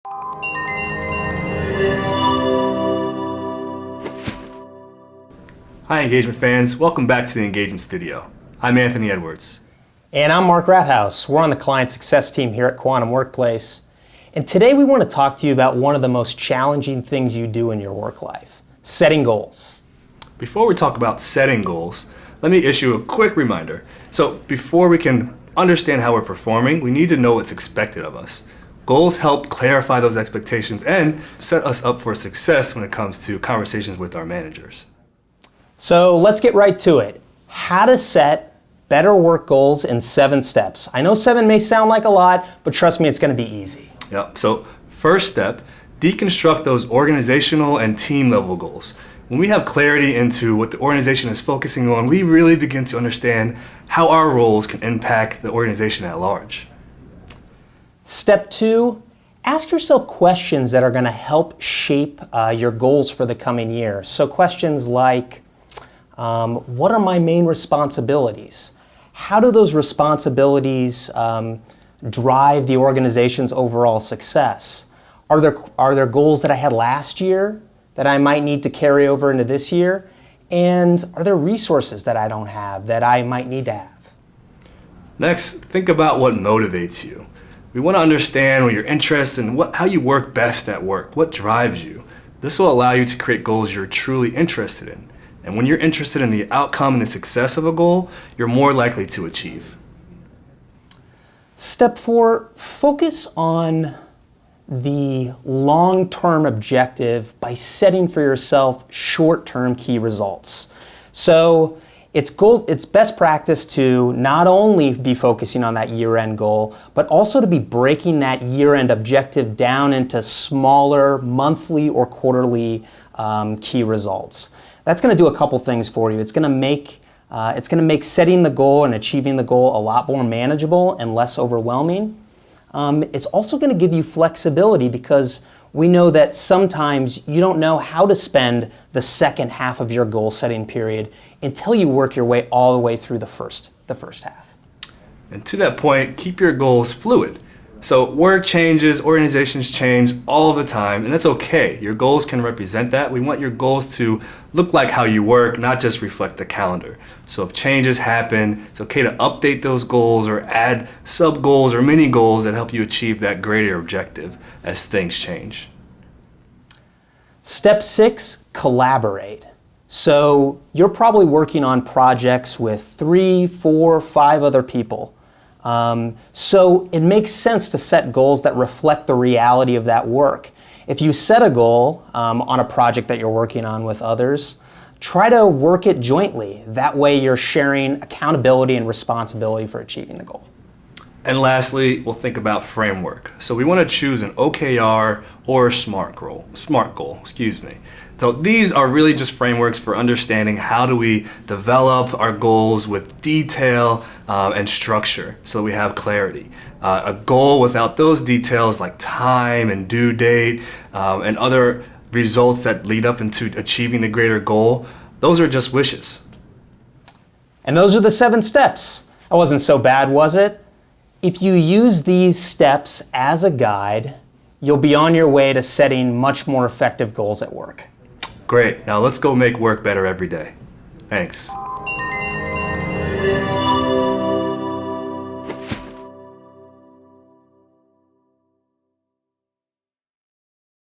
Hi engagement fans, welcome back to the Engagement Studio. I'm Anthony Edwards. And I'm Mark Rathouse. We're on the client success team here at Quantum Workplace. And today we want to talk to you about one of the most challenging things you do in your work life, setting goals. Before we talk about setting goals, let me issue a quick reminder. So before we can understand how we're performing, we need to know what's expected of us. Goals help clarify those expectations and set us up for success when it comes to conversations with our managers. So let's get right to it. How to set better work goals in 7 steps. I know 7 may sound like a lot, but trust me, it's going to be easy. Yep. So first step, deconstruct those organizational and team level goals. When we have clarity into what the organization is focusing on, we really begin to understand how our roles can impact the organization at large. Step 2, ask yourself questions that are going to help shape your goals for the coming year. So questions like, what are my main responsibilities? How do those responsibilities drive the organization's overall success? Are there goals that I had last year that I might need to carry over into this year? And are there resources that I don't have that I might need to have? Next, think about what motivates you. We want to understand what your interests and how you work best at work, what drives you. This will allow you to create goals you're truly interested in. And when you're interested in the outcome and the success of a goal, you're more likely to achieve. Step 4, focus on the long-term objective by setting for yourself short-term key results. So it's best practice to not only be focusing on that year-end goal, but also to be breaking that year-end objective down into smaller monthly or quarterly key results. That's going to do a couple things for you. It's going to make setting the goal and achieving the goal a lot more manageable and less overwhelming. It's also going to give you flexibility because we know that sometimes you don't know how to spend the second half of your goal setting period until you work your way all the way through the first half. And to that point, keep your goals fluid. So work changes, organizations change all the time, and that's okay. Your goals can represent that. We want your goals to look like how you work, not just reflect the calendar. So if changes happen, it's okay to update those goals or add sub-goals or mini-goals that help you achieve that greater objective as things change. Step 6, collaborate. So you're probably working on projects with 3, 4, 5 other people. So it makes sense to set goals that reflect the reality of that work. If you set a goal on a project that you're working on with others, try to work it jointly. That way you're sharing accountability and responsibility for achieving the goal. And lastly, we'll think about framework. So we want to choose an OKR or SMART goal. So these are really just frameworks for understanding how do we develop our goals with detail and structure so we have clarity. A goal without those details like time and due date and other results that lead up into achieving the greater goal, those are just wishes. And those are the 7 steps. That wasn't so bad, was it? If you use these steps as a guide, you'll be on your way to setting much more effective goals at work. Great. Now let's go make work better every day. Thanks.